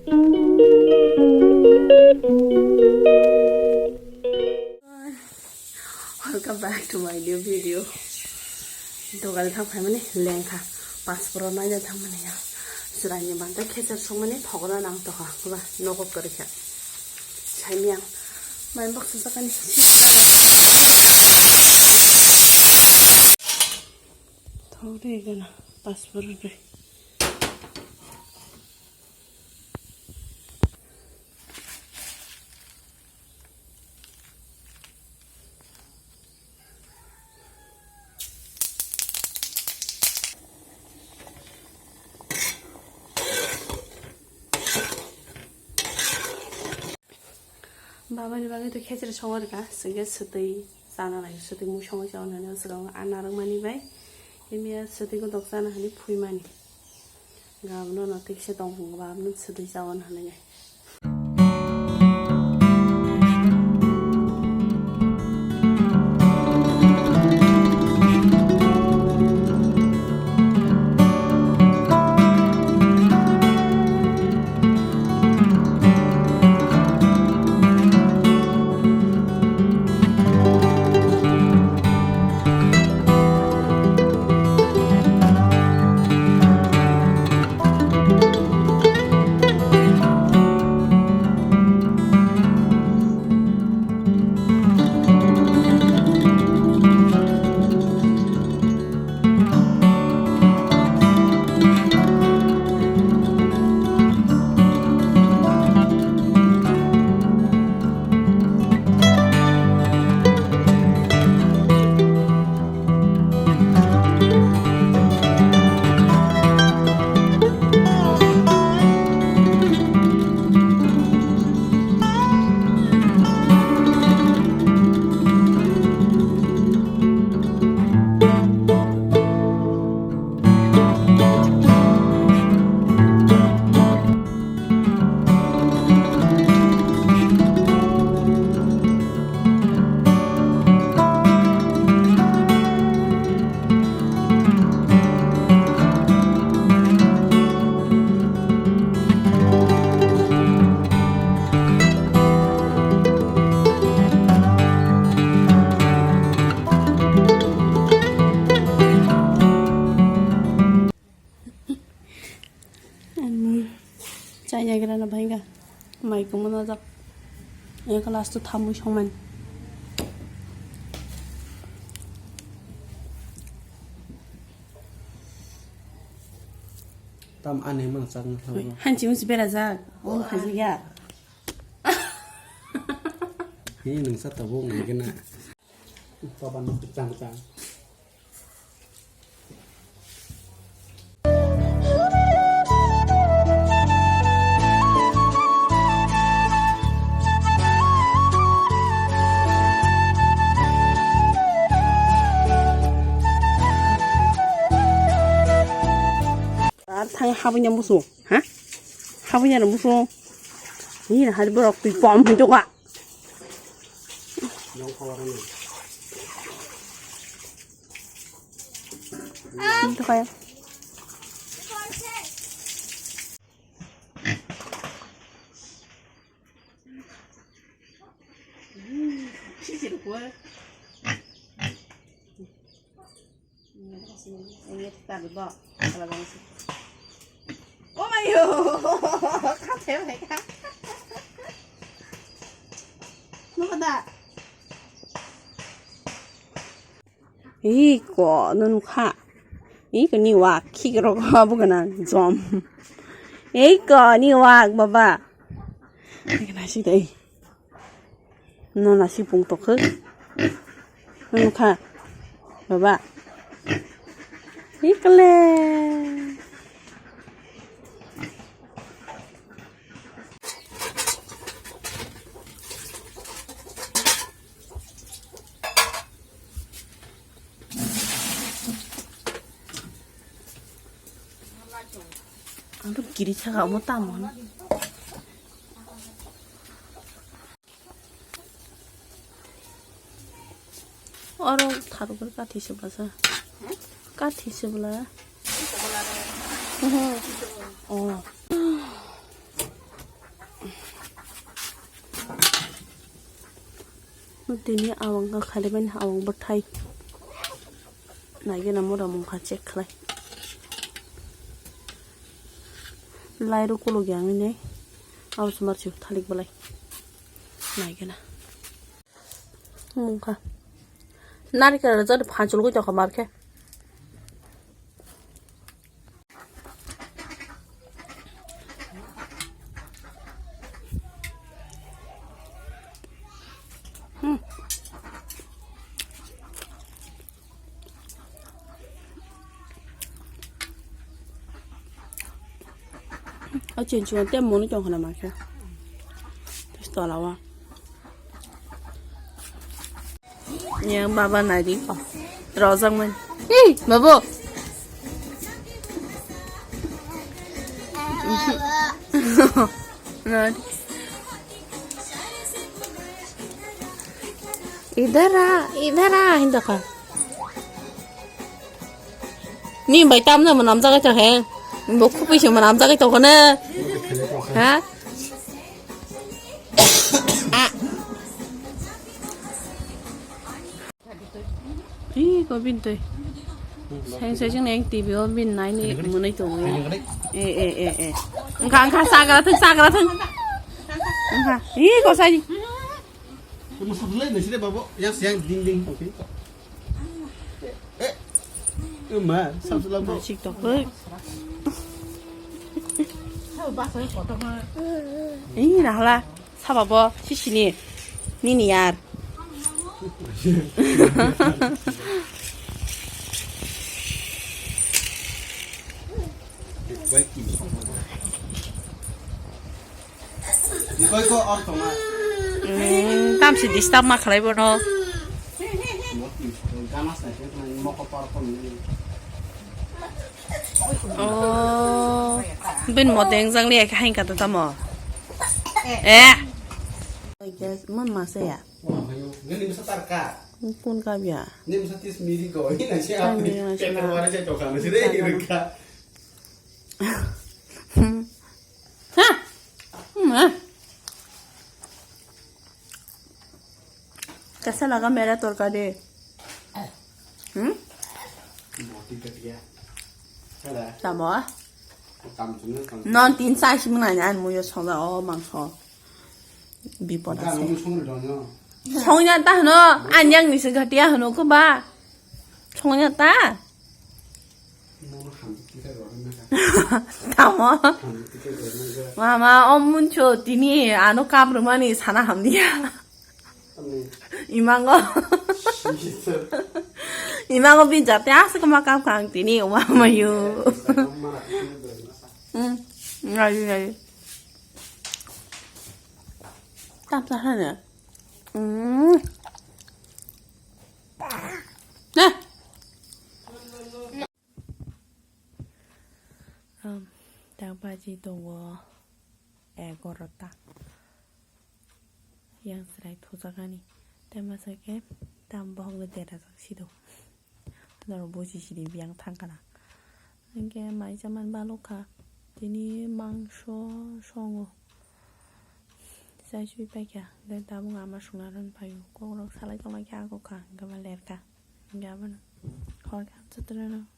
Welcome back to my new video. 도가를 탕파이머니 랭카 파스포로 나이자 탕마네요. 쓰라니 반다 캐서 소문이 더거나 낭떠가 그봐 너고 그렇게 잘미양 말먹 수사관이 더우리 이거나 파스포를 बाबानि बागैथ' खेजेर सङोगा जोंगे सोदै जाना लायो सोदै मुसङै जावनानै सिगाङाव आनारं मानिबाय एमिया सोदैखौ दक जानो हानि फुइमानि गाबनो न थिगसे दं बाबनो सोदै जावन हानाय जायगा ना भाईगा माइको मना जा ये क्लास तो थामु समान tam aneh mang sang hanci musi bera za on khaji ya ini nung sa tabung ni kena papan pecang pecang thằng 하부냐 무슨 하 하부냐는 무슨 이는 하지 뭐라 뻔 해줘가 nong kawaran 또 가요 치즈를 구워요 ini kita berdua kalau bang sih oh mayo katanya mereka 누구다 이거 너는 가 이거 니와 키로 가보거나 좀 이거 니와 봐봐 이거 나시다 너 나시 봉떡 너는 가 봐봐 이끌래 아무 길이 차가 못 따면 얼어 다루글 까티 씹어서 까티 씹을래? 어. दिनै आवंगा खालिबाय आवं बथाय नायगोना मरा मुंखा चेक खालाय लाइरो कलो गयांगे ने आवस मारचु थालिक बलाय नायगोना मुंखा नारिकेल जर फांचुल को जखा मारखे ở trên chuồng tem muốn nó chọn mà kìa, tao là wa, nhà bà này đi bỏ, rõ ràng mình, bà bố, इधर आ हिंदा का, नी भाई tam ना mình làm ra cái trò hẹn một khúc bây giờ mà làm ra cái trò con nè hả ý có bên tôi xem xem chương này anh tìm hiểu bên này nè muốn này tụi ê khang xa cái thân ý có sai gì Kamu sebelum ni sini bapak yang siang ding okey. Ma, sampai lama. TikTok với ý nào là sao bà bò xí nè nini yar Kau ikut orang tu mah. tam si disturb mak khalai bono Ganas ni, mau kau parpon ni. bên một tiếng răng liệt hay cả tụi tao mò mất mà xe à Ni mesti tarka. pun kau biar Ni mesti tis miri kau. Ini nasi apa ni? Kita luar saja cakap ni sini mereka. कैसा लगा मेरा तोरका दे Tamo á non tin sai xin này anh mua cho ra ô mang cho bị bỏ ra xong nhà ta nó anh nhang đi sinh tia nó có ba xong nhà ta Tamo mà ông muốn cho tí ni anh nó cam rồi mà ni sana ham đi 이만거 이만거 빈자 떼아스 그만큼 강띠니 오마마유 응 아유 땀싸하네 네 당바지 동어 애걸었다 yang serai 도착하니 때마서게 담보하고 데려서 시도 너로 보시시리 비양 탄가나 이게 마이자만 발로카 디니 망쇼 송어 사슈이 백야 내 다봉 아마 숭나는 바유 꼭록 살아이 정말 하고 가 이거 말레까 이게 아마는 거기 앉아들어나